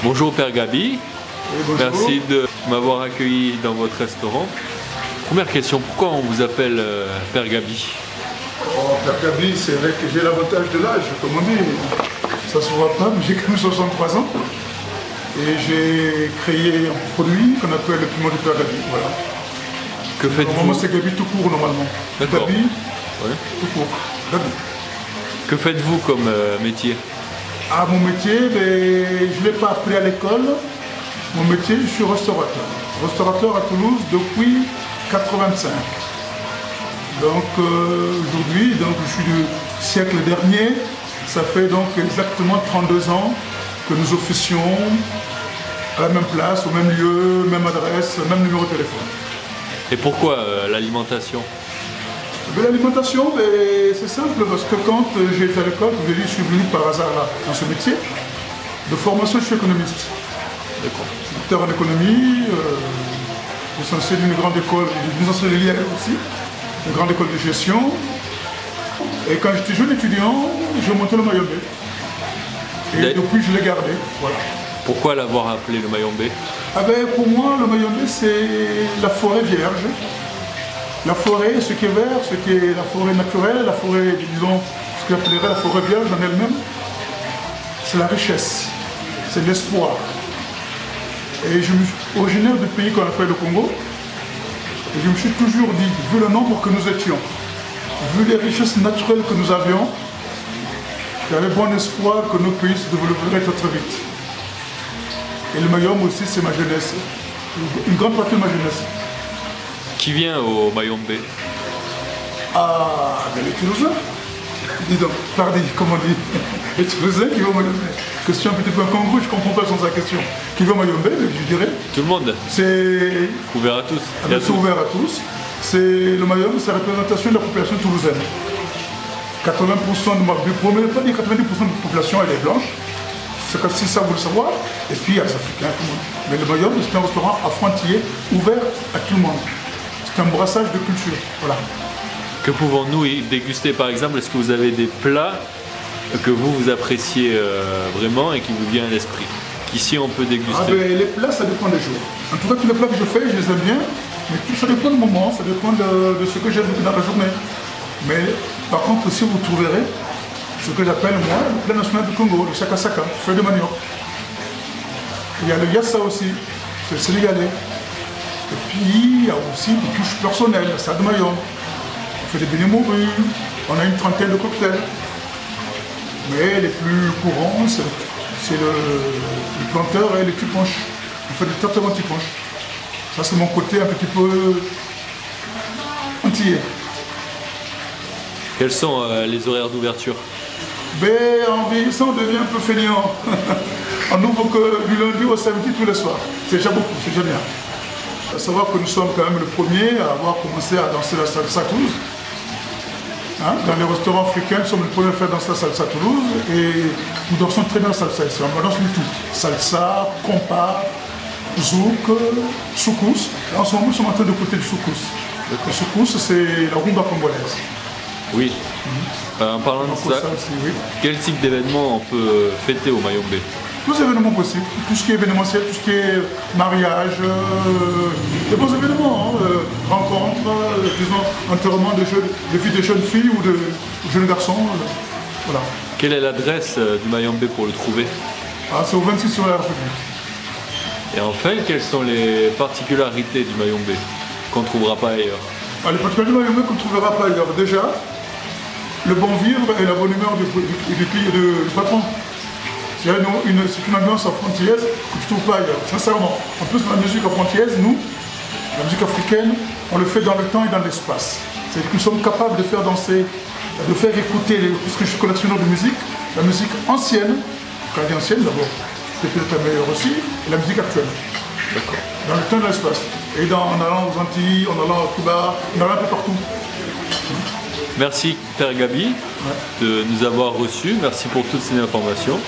Bonjour Père Gabi, bonjour. Merci de m'avoir accueilli dans votre restaurant. Première question, pourquoi on vous appelle Père Gabi? Père Gabi, c'est vrai que j'ai l'avantage de l'âge, comme on dit. Ça se voit pas, mais j'ai quand même 63 ans. Et j'ai créé un produit qu'on appelle le piment du Père Gabi. Voilà. Que faites-vous? Normalement, c'est Gabi tout court, normalement. D'accord. Gabi, Ouais. tout court. Gabi. Que faites-vous comme métier? Ah, mon métier, je ne l'ai pas appris à l'école. Mon métier, je suis restaurateur. Restaurateur à Toulouse depuis 85. Donc aujourd'hui, je suis du siècle dernier. Ça fait donc exactement 32 ans que nous officions à la même place, au même lieu, même adresse, même numéro de téléphone. Et pourquoi l'alimentation? L'alimentation, c'est simple, parce que quand j'ai été à l'école, je suis venu par hasard là, dans ce métier. De formation, je suis économiste. D'accord. Docteur en économie, licencié d'une grande école, licencié de l'IEL aussi, une grande école de gestion. Et quand j'étais jeune étudiant, j'ai monté le Mayombe. Et depuis, je l'ai gardé. Voilà. Pourquoi l'avoir appelé le Mayombe? Pour moi, le Mayombe, c'est la forêt vierge. La forêt, ce qui est vert, ce qui est la forêt naturelle, la forêt, disons, ce qu'on appellerait la forêt vierge en elle-même, c'est la richesse, c'est l'espoir. Et je suis originaire du pays qu'on appelle le Congo. Et je me suis toujours dit, vu le nombre que nous étions, vu les richesses naturelles que nous avions, j'avais bon espoir que nos pays se développeraient très vite. Et le Mayombe aussi, c'est ma jeunesse, une grande partie de ma jeunesse. Qui vient au Mayombe? Ah, les Toulousains. Dis donc, pardon, comment on dit? Les Toulousains qui vont au Mayombe. Question un petit peu incongrue, je ne comprends pas sans sa question. Qui va au Mayombe, je dirais. Tout le monde? C'est ouvert à tous. C'est ouvert à tous. Le Mayombe, c'est la représentation de la population toulousaine. 80% de ma vie, pour ne pas dire 90% de la population, elle est blanche. C'est ça, vous le savez. Et puis, il y a les Africains, tout le monde. Mais le Mayombe, c'est un restaurant à frontier, ouvert à tout le monde. C'est un brassage de culture. Voilà. Que pouvons-nous y déguster par exemple? Est-ce que vous avez des plats que vous appréciez vraiment et qui vous viennent à l'esprit? Qu'ici on peut déguster? Les plats, ça dépend des jours. En tout cas, tous les plats que je fais, je les aime bien. Mais tout ça dépend du moment, ça dépend de ce que j'aime dans la journée. Mais par contre, aussi, vous trouverez ce que j'appelle, moi, le plat national du Congo, le sakasaka, feuille de manioc. Il y a le yassa aussi, c'est le sénégalais. Et puis, il y a aussi des touches personnelles, ça de Mayombe. On fait des beignets mourus, on a une trentaine de cocktails. Mais les plus courants, c'est le planteur et les tuponches. On fait des tartes en tuponches. Ça, c'est mon côté un petit peu antillais. Quels sont les horaires d'ouverture? En vieillissant, on devient un peu fainéant. On n'ouvre que du lundi au samedi tous les soirs. C'est déjà beaucoup, c'est déjà bien. Il faut savoir que nous sommes quand même le premier à avoir commencé à danser la salsa à Toulouse. Dans les restaurants africains, nous sommes le premier à faire danser la salsa à Toulouse et nous dansons très bien la salsa ici. On danse du tout. Salsa, compas, zouk, soukous. En ce moment, nous sommes en train d'écouter du soukous. Le soukous, c'est la rumba congolaise. Oui. En parlant de ça, aussi, oui. Quel type d'événement on peut fêter au Mayombe? Tous les événements possibles, tout ce qui est événementiel, tout ce qui est mariage, des bons événements, rencontres, disons, enterrement de jeunes filles ou de jeunes garçons. Voilà. Quelle est l'adresse du Mayombe pour le trouver? C'est au 26 sur la République. Et enfin, quelles sont les particularités du Mayombe qu'on ne trouvera pas ailleurs? Les particularités du Mayombe qu'on ne trouvera pas ailleurs. Déjà, le bon vivre et la bonne humeur du patron. C'est une ambiance frontière que tu ne trouves pas ailleurs, sincèrement. En plus, la musique frontière, nous, la musique africaine, on le fait dans le temps et dans l'espace. C'est-à-dire que nous sommes capables de faire danser, de faire écouter, puisque je suis collectionneur de musique, la musique ancienne, quand je dis ancienne d'abord, c'est peut-être la meilleure aussi, et la musique actuelle. D'accord. Dans le temps et dans l'espace. Et en allant aux Antilles, en allant à Cuba, en allant un peu partout. Merci Père Gabi de nous avoir reçus, merci pour toutes ces informations.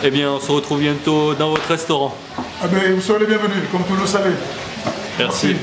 Eh bien, on se retrouve bientôt dans votre restaurant. Vous serez les bienvenus, comme vous le savez. Merci.